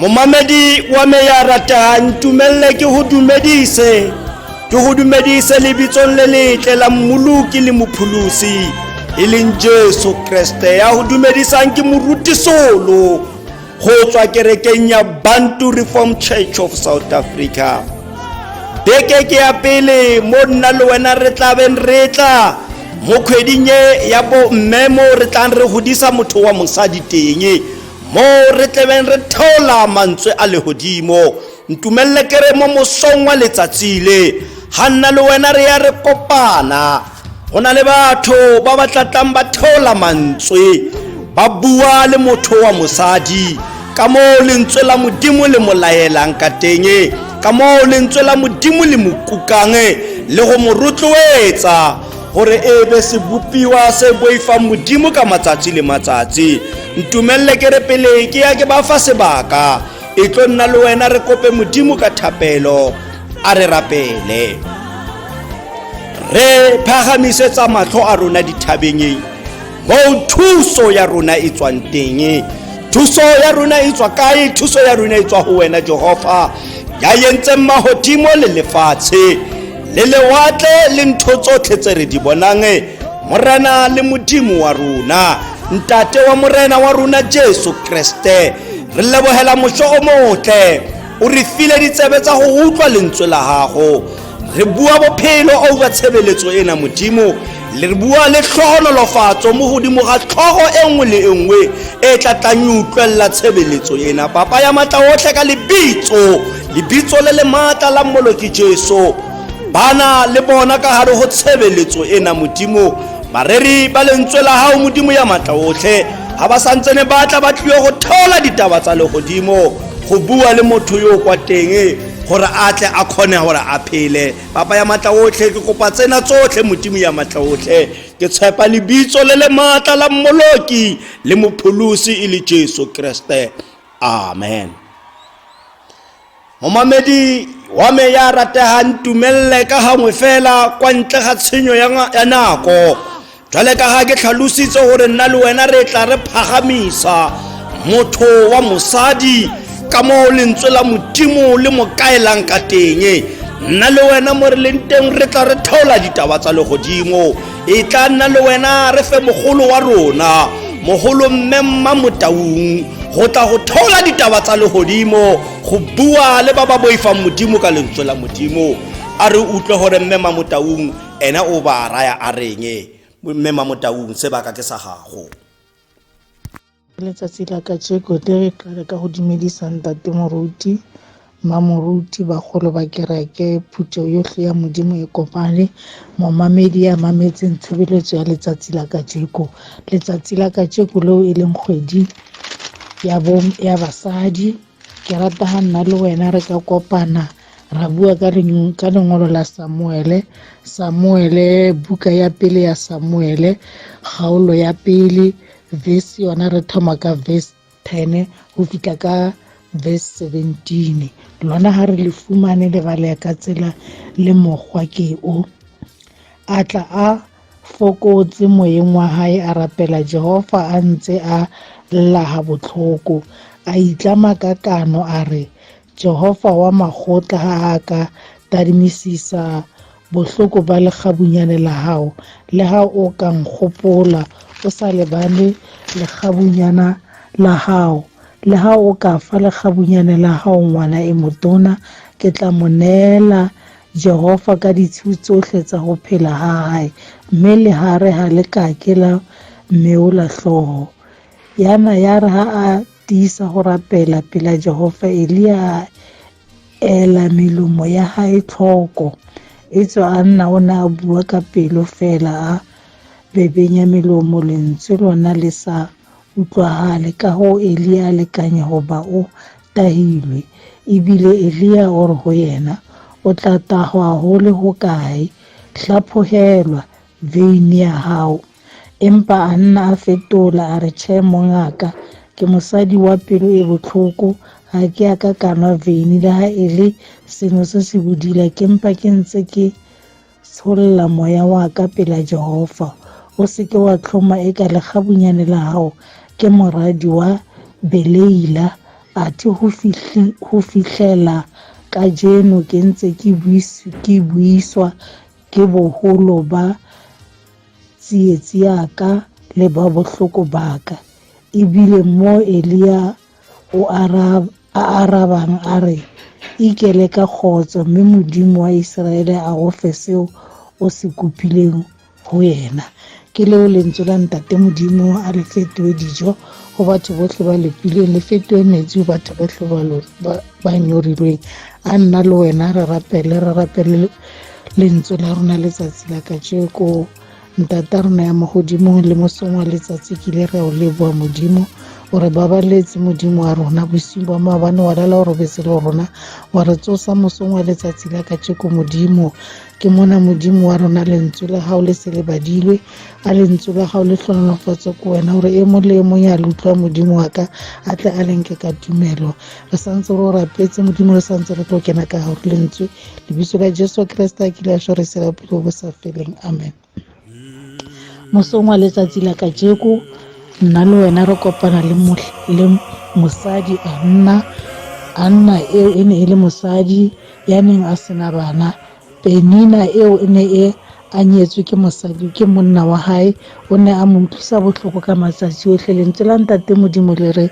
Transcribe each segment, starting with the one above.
Momamedi wa me ya ratang ntumelle ke ho dumedise lebitsong le letle la mmoloki le mopholosi e leng Jesu Kriste ya ho dumedisang ke moruti solo ho tswa kerekeng ya Bantu Reformed Church of South Africa. Beke ke ya pele mo nna le wena re tla ben re tla mo kgweding ya bo mme mo re tlang re hodisa motho wa mosadi teng mo re tlebeng re thola mantswe a lehodimo. Ntumelle ke re mo mosong wa letsatsi le hanna le wena re ya re kopana hona le batho ba batlatlang ba thola mantswe ba bua le motho wa mosadi ka mo lentswe la modimo le molaelang ka teng, ka mo lentswe la modimo le mokukang le go mo rotloetsa gore ebe se bupiwa se boifang modimo ka matsatsi le matsatsi. Ntumelle ke re pele ke ya ke ba fa sebaka e tlo nna le wena re kope modimo ka thapelo a re rapele re phagamisetsa mahlo a rona dithabeng mo thuso ya rona e tswang teng. Thuso ya rona e tswa kae? Thuso ya rona e tswa ho wena Jehova ya yentseng mahodimo le lefatshe le lewatle le ntho tsotlhe tse re di bonang. Morena le modimo wa rona, ntate wa morena wa rona Jesu Kriste, re lebohela mosho o motle o re file ditsebe tsa go utlwa lentswe la gago. Re bua bophelo o ba tshebeletso ena modimo, le re bua le hlohonolofatso mo godimo ga tlhogo e nngwe le engwe e tla utlwella tshebeletso ena. Papa ya matla otlhe ka lebitso le le matla la mmoloki Jesu, bana le bona ka hare ho tshebeletso ena modimo, bareri ba lentswe la hao modimo ya matla otlhe ha ba santsene ba tla ba tlile go thola ditaba tsa legodimo go bua le motho yo kwa teng gore a tle a khone gore a phele. Papa ya matla otlhe ke kopa tsena tsotlhe modimo ya matla otlhe, ke tshepa lebitso le le matla la mmoloki le mopholosi e le Jesu Kriste, amen. Momamedi wa me ya ratehang tumelle ka hangwe fela kwa ntle ga tshenyo ya nako, jwale ka ha ke tlhalositse gore nna le wena re tla re phagamisa motho wa mosadi ka mo lentswe la modimo le mo kaelang ka teng. Nna le wena mo re leng teng re tla re thola ditaba tsa legodimo. E tla nna le wena re fe mogolo wa rona, mogolo mme Motaung, go tla go thola ditaba tsa legodimo, go bua le ba ba boifang modimo ka lentswe la modimo. A re utlwe gore mme Motaung ena o ba raya a reng. Mme Motaung sebaka ke sa gago. Letsatsi la kajeko re qala ka go dumedisa ntate moruti, mamoruti, bagolo ba kereke, phutho yohle ya modimo e kopane, momamedi ya mametseng tshebeletso ya letsatsi la kajeko. Letsatsi la kajeko leo e leng kgwedi ya basadi, ke rata ha nna le wena re ka kopana ra bua ka lengolo la Samuele, buka ya pele ya Samuele, kgaolo ya pele, verse yona re thoma ka verse 10 ho fihla ka verse 17. Lona ha re le fumane le bale ka tsela le mokgwa ke o a tla a fokotse moyeng wa hae a rapela Jehova a ntse a llaha botlhoko, a itlama ka kano a re, Jehova wa makgotla ha a ka tadimisisa bohloko ba lekgabunyane la hao, le ha o ka nkgopola o sa lebane lekgabunyana la hao, le ha o ka fa lekgabunyane la hao ngwana e motona, ke tla mo neela Jehova ka ditshu tsohle tsa ho phela ha hae, mme le hare ha le kake la meola hlooho. Yana ya re ha a tiisa ho rapela pela Jehova, Elia ela melomo ya hae tlhoko, e tswa a nna o na a bua ka pelo fela a bebenya melomo, lentswe lona le sa utlwahale. Ka ho Elia lekanya ho ba o tahilwe, ebile Elia o re ho yena, o tla tahwa hole ho kae, hlaphohelwa veini ya hao. Empa a nna a fetola a re, tjhe mongaka, ke mosadi wa pelo e botlhoko, ha ke a ka kanwa veini le ha e le seno se se bodila, ke mpa ke ntse ke tsholla moya wa ka pela Jehova. O seke wa tlhoma e ka lekgabunyane la hao ke moradi wa Beleila athe ho fihlela kajeno ke ntse ke buiswa ke boholo ba tsietsi ya ka le ba bohloko ba ka. Ebile mo Elia o arabang a re, ikele ka kgotso, mme Modimo wa Israele a go fe seo o se kopileng ho yena. Ke leo lentswe la ntate Modimo a le fetoe dijo ho batho bohle ba lepileng, le fetoe metsi ho batho bohle ba nyorilweng. A nna le wena re rapele lentswe la rona letsatsi la kajeko. Ntata rona ya mohodimo le mosong wa letsatsi ke ile re o leboha Modimo o re babaletse Modimo wa rona bosiu ba maabane wa dala o robetse le rona wa re tsosa mosong wa letsatsi la kajeko Modimo. Ke mona Modimo wa rona lentswe la hao le se le badilwe, a lentswe la hao le hlonolofatsa ko wena hore e mong le e mong ya le utlwa Modimo wa ka a tle a lenke ka tumelo. Re santse re o rapetse Modimo, re santse re tlo kena ka hao lentswe lebitso la Jesu Kriste a kile a shwarisela bophelo bo sa feleng. Amen. Mosong wa letsatsi la kajeko nna le wena re kopana le mosadi Anna eo e ne e le mosadi ya neng a sena bana. Penina eo e ne e a nyetswe ke mosadi, ke monna wa hae, o ne a mo utlwisa bohloko ka matsatsi ohle. Lentswe la ntate Modimo le re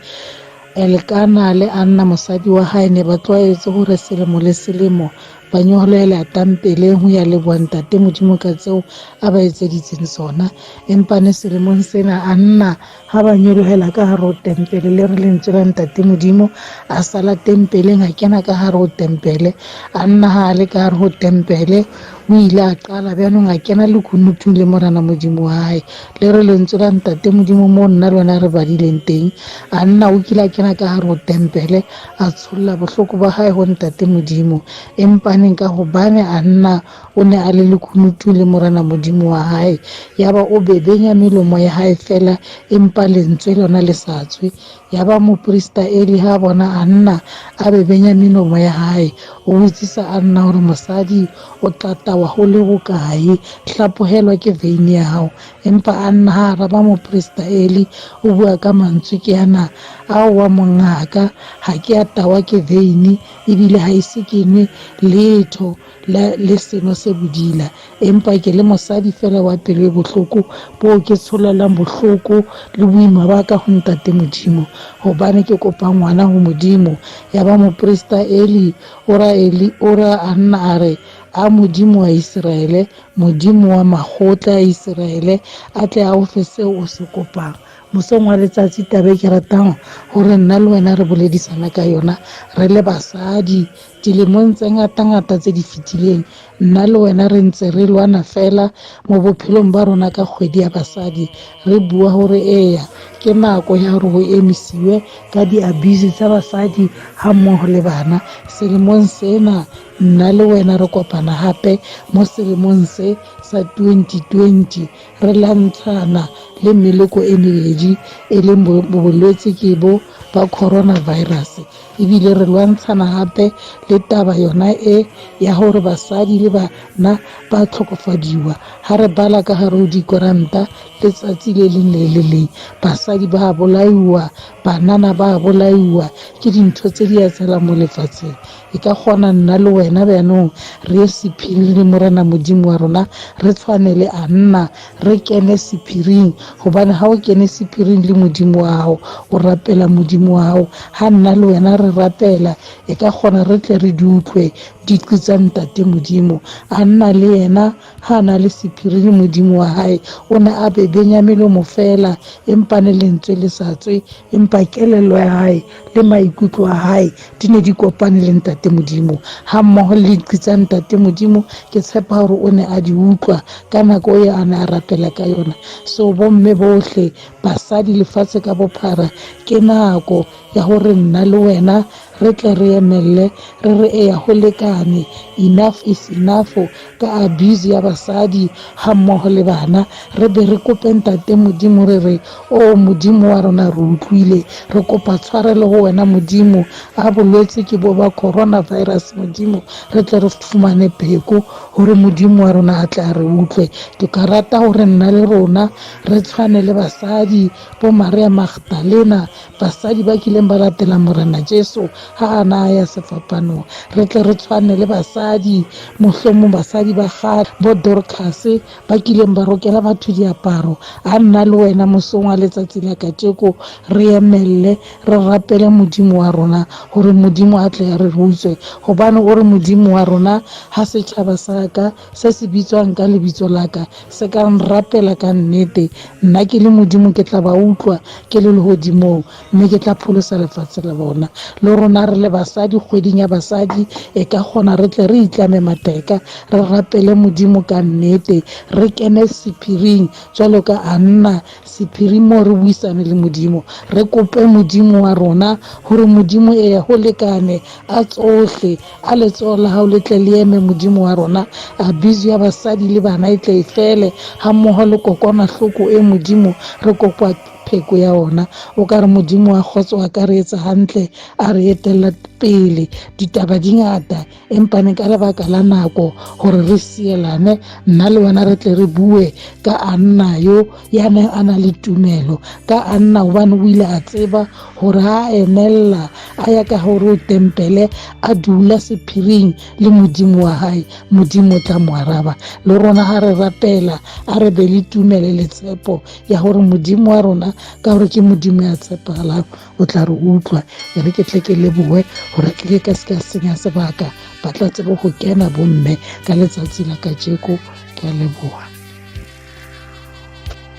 Elkana le Anna mosadi wa hae ne ba tlwaetse hore selemo le selemo ba nyoholela tampeleng ho ya leboha ntate Modimo ka tseo a ba etseditseng sona. Empane selemong sena Anna ha ba nyolohela ka hare ho tempele, le re lentswe la ntate Modimo a sala tempeleng, a kena ka hare ho tempele. Anna ha le ka hare ho tempele o ile a qala bjanong a kena lekunutung le morana Modimo wa hae. Le re lentswe la ntate Modimo mo nna le wena re badileng teng, Anna o kile a kena ka hare ho tempele a tsholla bohloko ba hae ho ntate Modimo. Empaneng ka hobane Anna o ne a le lekunutung le morana Modimo wa hae, yaba o bebenya melomo ya hae fela, empa lentswe lona le sa tswe. Yaba moprista Eli ha bona Anna a bebenya melomo ya hae, o botsisa Anna hore mosadi o tatawa ho le bokae, hlaphohelwa ke veine ya hao. Empa Anna ha araba moprista Eli, o bua ka mantswe ke ana, ao wa mongaka ha ke a tawa ke veine, ebile ha ise ke nwe letho le seno se bodila, empa ke le mosadi fela wa pelo e bohloko bo ke tsholelang bohloko le boima ba ka ho ntate Modimo, hobane ke kopa ngwana ho Modimo. Yaba moprista Eli ora Anna a re a Modimo wa Israele, Modimo wa makgotla a Israele a tle a o fe seo o se kopang. Mosong wa letsatsi tabe ke ratang hore nna le wena re boledisana ka yona re le basadi dilemong tse ngata tse di fetileng. Nna le wena re ntse re lwana fela mo bophelong ba rona ka kgwedi ya basadi, re bua hore eya ke nako ya hore ho emisiwe ka di-abuse tsa basadi ha mmoho le bana. Selemong sena nna le wena re kopana hape mo selemong se sa 2020 re lantshana le meleko e mebedi e leng bolwetse ke bo ba coronavirus, ebile re lwantshana hape le taba yona e ya hore basadi le bana ba tlhokofadiwa. Ha re bala ka hare ho dikoranta letsatsi le leng le le leng, basadi ba bolaiwa, banana ba bolaiwa, ke dintho tse di etsahalang mo lefatsheng. E ka kgona nna le wena bjanong re ye sephiring le morena Modimo wa rona, re tshwane le Anna, re kene sephiring, hobane ha o kene sephiring le Modimo wa hao o rapela Modimo wa hao. Ha nna le wena re rapela, e ka kgona re tle re di utlwe diqi tsa ntate Modimo. Anna le yena ha na le sephiri le Modimo wa hae, o ne a bebenya melomo fela, empa ne lentswe le sa tswe, empa kelello ya hae le maikutlo a hae di ne di kopane le ntate Modimo. Ha mmoho le diqi tsa ntate Modimo, ke tshepa hore o ne a di utlwa ka nako e a ne a rapela ka yona. So bomme bohle, basadi lefatshe ka bophara, ke nako ya hore nna le wena re tle re emelle re re e ya go lekane, enough is enough ka abuse ya basadi ha mmoho le bana. Re be re kope ntate Modimo re re, o Modimo wa rona re utlwile, re kopa tshwarelo ho wena Modimo, a bolwetse ke bo ba coronavirus Modimo, re tle re fumane pheko hore Modimo wa rona a tle a re utlwe. Ke ka rata hore nna le rona re tshwane le basadi bo Maria Magdalena, basadi ba kileng ba latela morena Jesu ha ana ya sefapanong. Re tle re tshwane le basadi, mohlomong basadi ba kgale bo Dorcas ba kileng ba rokela batho diaparo. A nna le wena mosong wa letsatsi la kajeko re emelle re rapele Modimo wa rona hore Modimo a tle a re utlwe, hobane o re Modimo wa rona ha setjhaba sa ka se se bitswang ka lebitso la ka se ka nrapela ka nnete, nna ke le Modimo ke tla ba utlwa ke le lehodimong, mme ke tla pholosa lefatshe la bona. Le rona re le basadi, kgweding ya basadi e ka kgona re tle re itlame mateka, re rapele Modimo ka nnete, re kene sephiring jwalo ka Anna sephiring mo re buisane le Modimo, re kope Modimo wa rona hore Modimo e ya ho lekane a tsohle, a letsoho la hao le tle le eme Modimo wa rona, abuse ya basadi le bana e tle e fele ha mmoho le kokwanahloko e Modimo re kopa pheko ya ona. O ka re Modimo wa kgotso a ka re etsa hantle, a re etella pele. Ditaba di ngata empa ne ka lebaka la nako hore re sielane, nna le wena re tle re bue ka Anna yo ya neng a na le tumelo, ka Anna hobane o ile a tseba hore ha emella a ya ka hore o tempele a dula sephiring le Modimo wa hae, Modimo o tla mo araba. Le rona ha re rapela a re be le tumelo le tshepo ya hore Modimo wa rona ka hore ke Modimo ya tshepahalang o tla re utlwa. E re ke tle ke lebohe hore ke ka se ka senya sebaka ba tla tsebe go kena bomme ka letsatsi la kajeko. Ke a leboha.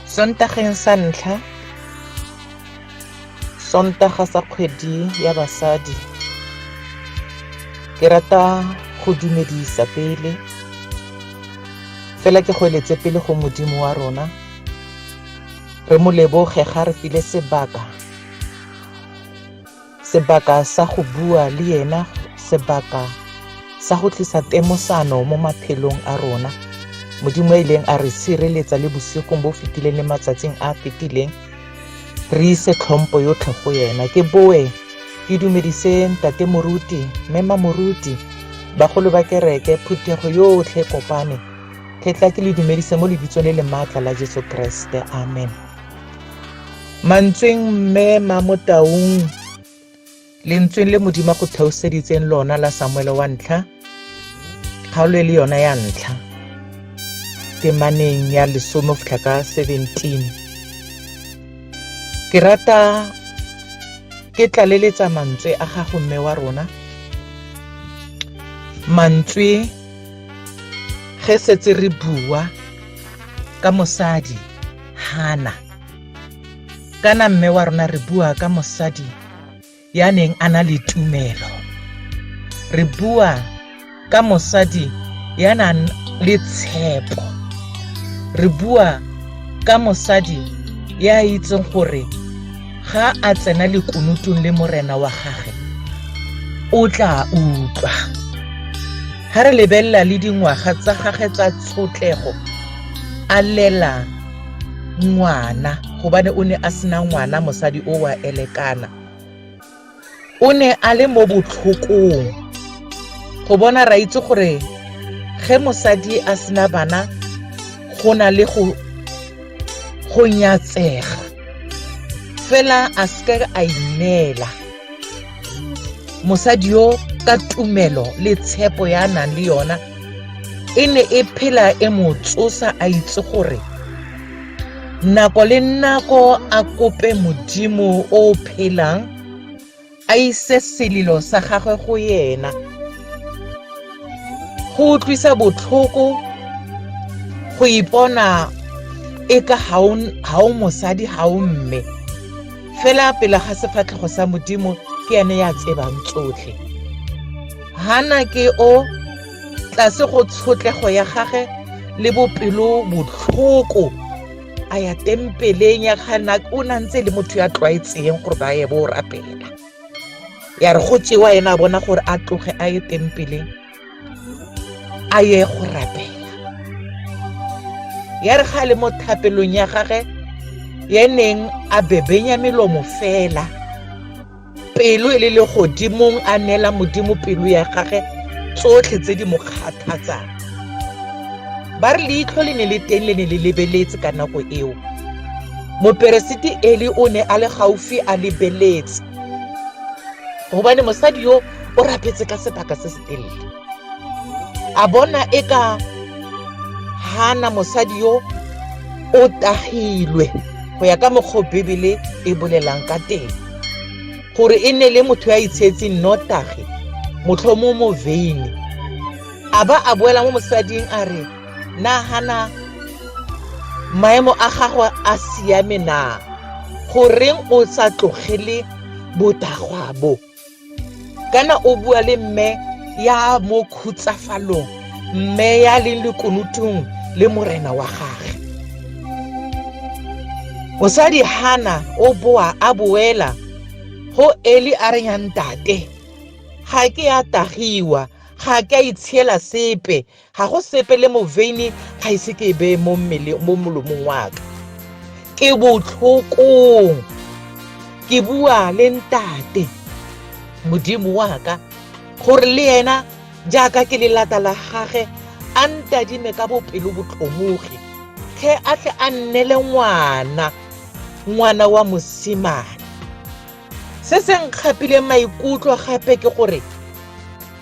Sontageng sa ntlha, Sontaga sa kgwedi ya basadi, ke rata go dumedisa pele fela ke go eletse pele go Modimo wa rona, re mo leboge ga re file sebaka sa go bua le yena, sebaka sa go tlisa temosano mo maphelong a rona. Modimo a ileng a re sireletsa le bosigong bo fetileng le matsatsing a fetileng, re ise tlhompho yotlhe go yena. Ke boe ke dumedise ntate moruti, mema moruti, bagolo ba kereke, phuthego yotlhe kopane, ke tla ke le dumedise mo lebitsong le le maatla la Jesu Kriste, amen. Mantsweng mme ma Motaung, lentsweng le Modimo go theoseditseng lona la Samuele wa ntlha, kgaolo le yona ya ntlha, temaneng ya 10:17. Ke rata ke tlaleletsa mantswe a gago mme wa rona, mantswe ge setse re bua ka mosadi Hana, kana mme wa rona re bua ka mosadi ya neng a na le tumelo, re bua ka mosadi ya nang le tshepo, re bua ka mosadi ya itseng gore ga a tsena le kunutung le morena wa gage o tla utlwa. Ha re lebella le dingwaga tsa gage tsa tsotlego, a lela ngwana gobane o ne a sena ngwana, mosadi o wa elekana, o ne a le mo botlhokong go bona. Ra itse gore ge mosadi a sena bana go na le go nyatsega, fela a seka a inela. Mosadi yo ka tumelo le tshepo ya nang le yona e ne e phela e mo tsosa, a itse gore nako le nako a kope Modimo o phelang, a ise selilo sa gagwe go yena. Go utlwisa botlhoko go ipona e ka ha o mosadi ha o mme, fela pele ga sefatlhego sa Modimo ke ene ya tsebang tsotlhe. Hana ke o tlase go tshotlego ya gage le bopelo botlhoko, a ya tempeleng ya Hana, o nantse le motho ya tlwaetseng gore ba ye bo rapela. ya re go tsewa ena a bona gore a tloge a ye tempeleng a ye go rapela. Ya re ga le mo thapelong ya gage ya neng a bebenya melomo fela, pelo e le godimong a neela modimo pelo ya gage tsotlhe tse di mo kgathatsang. Ba re leitlho le ne le teng le ne le lebeletse ka nako eo. Moperesiti Eli o ne a le gaufi a lebeletse gobane mosadi yo o rapetse ka sebaka se se telele. A bona e ka Hana mosadi yo o tagilwe go ya ka mokgwa Bibele e bolelang ka teng, gore e ne le motho ya itshetseng nnotagi motlhomo mo veine. A ba a boela mo mosading a re, na Hana maemo a gagwe a siame na, goreng o sa tlogele botagwabo? Kana o bua le mme ya mo khutsafalong, mme ya leng lekunutung le morena wa gage. Mosadi Hana o boa a boela go Eli a re, ya ntate, ga ke a tagiwa, ga ke a itshiela sepe, ga go sepe le mo veine ga ise ke be mo molomong wa ka. Ke botlhokong, ke bua le ntate modimo wa ka gore le yena jaaka ke le lata la gage a ntadime ka bopelo botlhomogi, ge a tle a nnele ngwana wa mosimane. Se se nkgapile maikutlo gape ke gore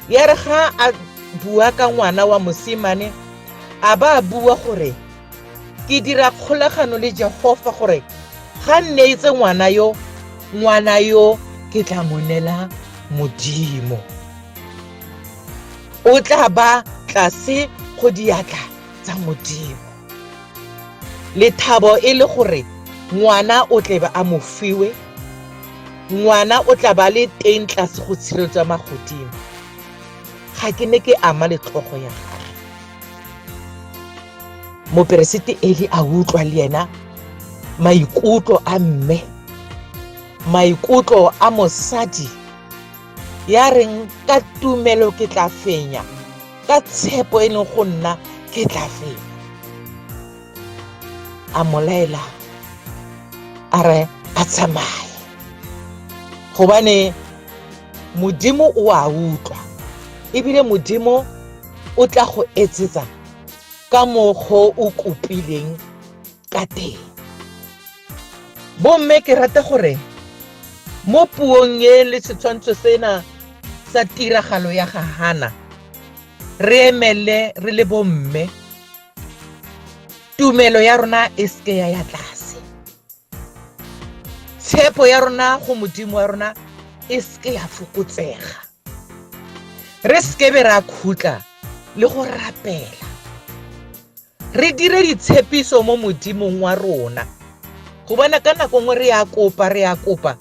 ya re ga a bua ka ngwana wa mosimane a ba a bua gore ke dira kgolagano le Jehova gore ga nneitse ngwana yo ke tla monela modimo, o tla ba tlase go diatla tsa modimo. Lethabo e le gore ngwana o tle ba a mofiwe, ngwana o tla ba le teng tlase go tshireletswa magodimo. Ga ke ne ke ama letlogo ya gage. Moperesiti Eli a utlwa le yena maikutlo a mme, maikutlo a mosadi ya reng ka tumelo ke tla fenya, ka tshepo e leng go nna ke tla fenya. A molaela a re a tsamaye gobane modimo o a utlwa, ebile modimo o tla go etsetsa ka mokgwa o kopileng ka teng. Bomme ke rata gore mo puong e le setshwantsho sena sa tiragalo ya ga Hana re emele re le bomme, tumelo ya rona e seke ya tlase, tshepo ya rona go modimo wa rona e seke ya fokotsega, re seke be ra khutla le go rapela, re dire ditshepiso mo modimong wa rona. Go bona ka nako ngwe re ya kopa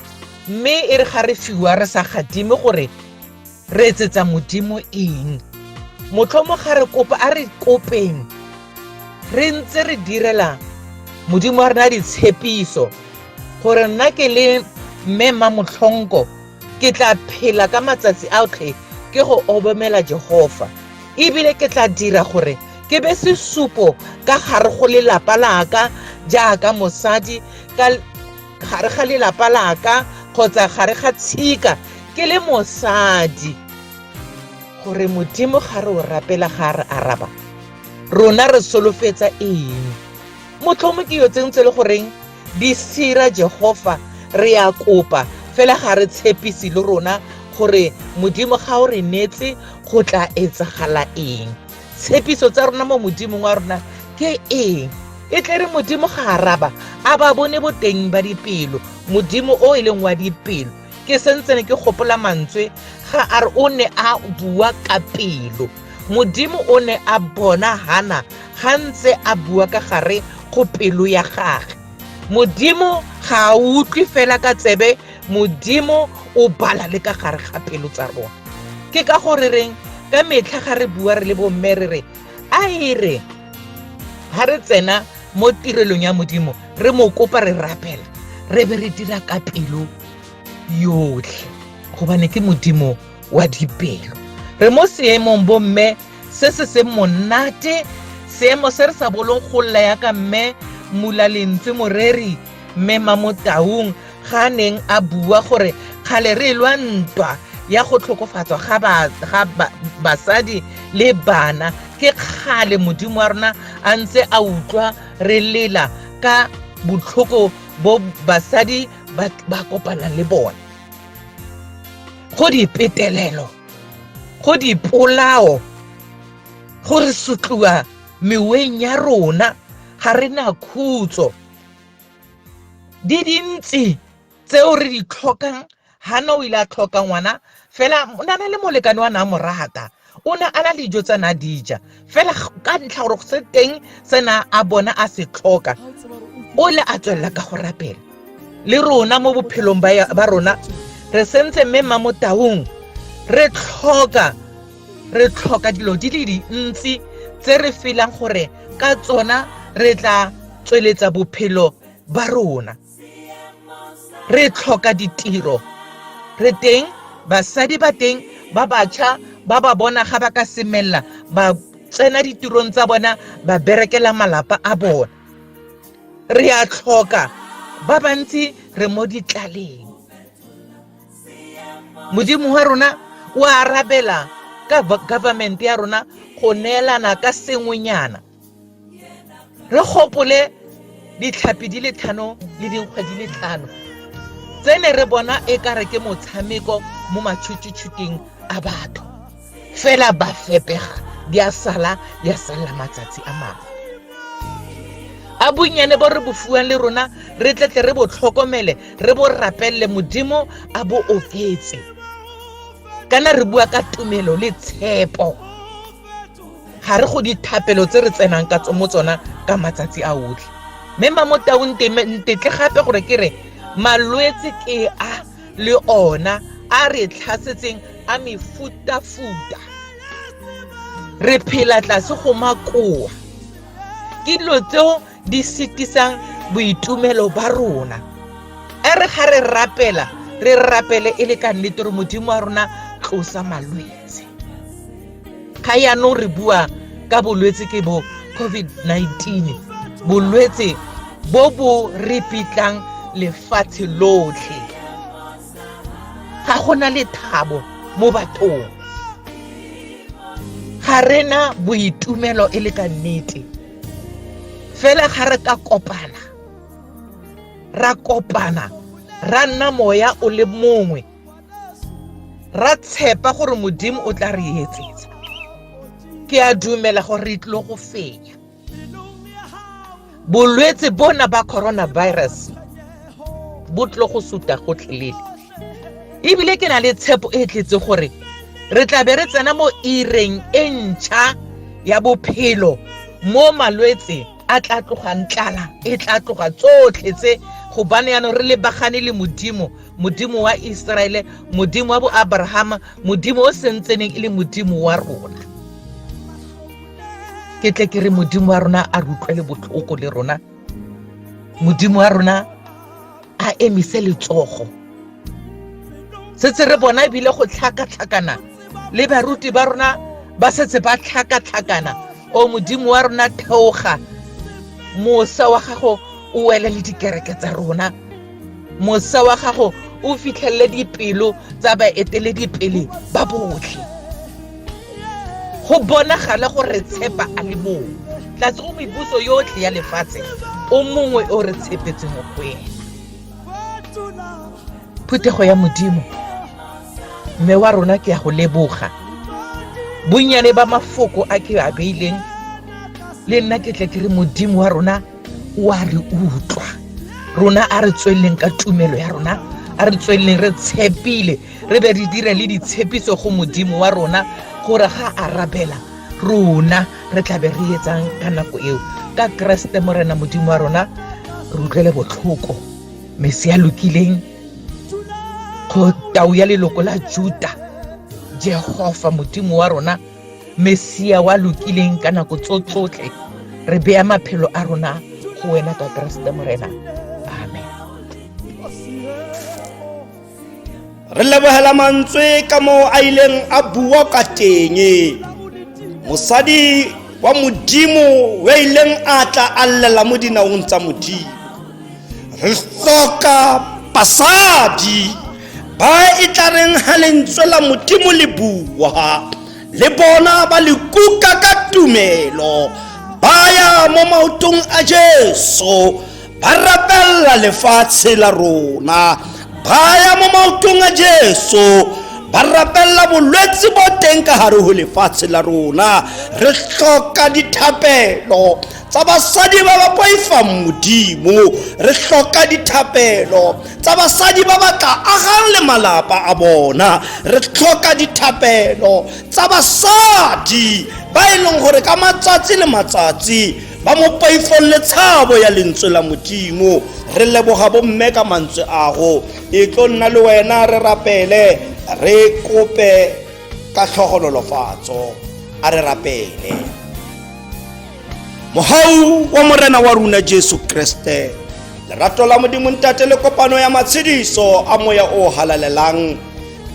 mme e re ga re fiwa re sa gadime gore re etsetsa modimo eng. Motlhomo ga re kopa a re kopeng re ntse re direla modimo wa rena ditshepiso gore nna ke le mme Mhlongo ke tla phela ka matsatsi a otlhe ke go obamela Jehova, ebile ke tla dira gore ke be sesupo ka gare go lelapa laka jaaka mosadi, ka gare ga lelapa laka kgotsa gare ga tshika ke le mosadi, gore modimo ga re o rapela ga re araba rona re solofetsa eng. Motlhomo ke yo tsentse le goreng di sira Jehova re ya kopa fela ga re tshepisi le rona gore modimo ga o re netse go tla etsagala eng. Tshepiso tsa rona mo modimong wa rona ke eng? E tle re modimo ga araba a ba bone boteng ba dipelo, modimo o e leng wa dipelo. Ke sentsene ke gopola mantswe ga a re o ne a bua ka pelo, modimo o ne a bona Hana ga ntse a bua ka gare go pelo ya gage. Modimo ga a utlwe fela ka tsebe, modimo o bala le ka gare ga pelo tsa rona. Ke ka gore reng ka metlha ga re bua re le bomme re re a ire ga re tsena mo tirelong ya modimo re mo kopa re rapela re be re dira ka pelo yotlhe. gobane ke modimo wa dipelo. Re mo seemong bomme se se monate, seemo se re sa bolong go lla ya ka mme Mulalentswe Moreri, mme Motaung ga neng a bua gore kgale re lwa ntwa ya go tlhokofatswa ga basadi le bana. Ke kgale modimo wa rona a ntse a utlwa re lela ka botlhoko bo basadi ba kopanang le bona, go dipetelelo, go dipolao, go re sotliwa meweng ya rona, ga re na khutso. Di dintsi tseo re di tlhokang. Hana o ile a tlhoka ngwana fela o na le molekane wa na mo rata, o na ana le dijo tsa na dija fela ka ntlha gore se teng sena a bona a se tlhoka, o le a tswella ka go rapela. Le rona mo bophelong ba rona re sentse mme Motaung re tlhoka dilo di le dintsi tse re feelang gore ka tsona re tla tsweletsa bophelo ba rona. Re tlhoka ditiro, re teng basadi ba teng ba batjha ba ba bona ga ba ka semella ba tsena ditirong tsa bona ba berekela malapa a bona. Re a tlhoka ba bantsi re mo ditlaleng. Modimo wa rona o a arabela ka government ya rona go neelana ka sengwenyana. Re gopole ditlhapi di le 5 le dinkgwe di le 5 tsene re bona e ka re ke motshameko mo matšhutšutšhuteng a batho, fela ba fepega di a sala matsatsi a mangwe. A bonnyane bo re bofuang le rona re tletle re bo tlhokomele, re bo rapelle modimo a bo oketse. Kana re bua ka tumelo le tshepo, ga re go dithapelo tse re tsenang ka mo tsona ka matsatsi a otlhe. Mme Motaung ntetle gape gore ke re malwetse ke a le ona a re tlhasetseng a mefutafuta. Re phela tlase go makoa, ke dilo tseo di sitisang boitumelo ba rona. Re ga re rapela, re rapele e le ka nnete re modimo wa rona tlosa malwetse. Ga yaanong re bua ka bolwetse ke bo COVID-19, bolwetse bo bo repitlang lefatshe lotlhe. Ga gona le thabo mo bathong, ga rena boitumelo e le ka nnete. Fela ga re ka kopana, ra nna moya o le mongwe, ra tshepa gore modimo o tla re etsetsa, ke a dumela gore re tlo go fenya bolwetse bona ba coronavirus. Bo tlo go suta gotlhelele, ebile ke na le tshepo e tletse gore re tla be re tsena mo ireng e ntšha ya bophelo, mo malwetse a tla tlogang tlala e tla tloga tsotlhe tse, gobane yaanong re lebagane le modimo wa Israele, modimo wa bo Abraham, modimo o sentseneng e le modimo wa rona. Ke tle ke re modimo wa rona a rutlwe le botlhoko le rona, modimo wa rona a emise letsogo. Setse re bona ebile go tlhakatlhakana le baruti ba rona ba setse ba tlhakatlhakana. O modimo wa rona theoga, mosa wa gago o wele le dikereke tsa rona, mosa wa gago o fitlhelele dipelo tsa baeteledipele ba botlhe. Go bonagala gore tshepa a le mongwe tlatse go mebuso yotlhe ya lefatshe, o mongwe o re tshepetseng go wena. Phuthego ya modimo, mme wa rona ke a go leboga. Bonnyane ba mafoko a ke a beileng le nna ke tle ke re modimo wa rona o a re utlwa. Rona a re tswelleng ka tumelo ya rona, a re tswelleng re tshepile, re be re dire le ditshepiso go modimo wa rona gore ga arabela rona re tla be re etsang ka nako eo. Ka Kriste morena modimo wa rona re utlwele botlhoko. Mesia lokileng go tau ya leloko la Juda, Jehova modimo wa rona, Mesia wa lokileng ka nako tsotlhe. Re bea maphelo a rona go wena ka Kriste morena. Amen. re lebohela mantswe ka moo a ileng a bua ka teng. Mosadi wa Modimo we ileng a tla a llela mo dinaong tsa Modimo. Re hloka basadi ba e tla reng ha lentswe la Modimo le bua, le bona ba le kuka ka tumelo, ba ya mo maotong a Jesu, ba rapella lefatshe la rona, ba ya mo maotong a Jesu, ba rapella bolwetsi bo teng ka hare ho lefatshe la rona. Re hloka dithapelo tsa basadi ba ba poifang Modimo, re hloka dithapelo tsa basadi ba batla agang le malapa a bona, re hloka dithapelo tsa basadi ba e leng hore ka matsatsi le matsatsi ba mo poifong le tshabo ya lentswe la Modimo. Re leboga bomme ka mantswe ago, e tlo nna le wena, re rapele, re kope ka tlhogonolofatso, a re rapele. Mohau wa morena wa rona Jesu Kriste, lerato la Modimo Ntate le kopano ya matshediso a moya o halalelang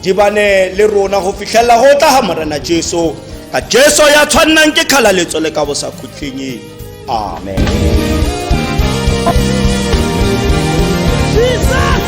di bane le rona go fihlella go tla ha morena Jesu, ka Jesu ya tshwannang ke kgalaletso le ka bosa khutleng. Amen. Jesus!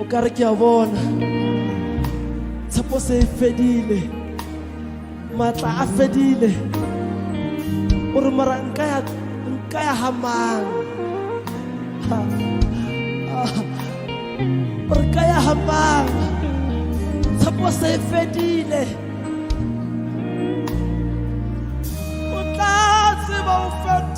O ka re ke a bona tshepo se e fedile, matla a fedile, o re mara nka ya hamang, o re ka ya hamang, tshepo se e fedile, o tla tseba o fedile.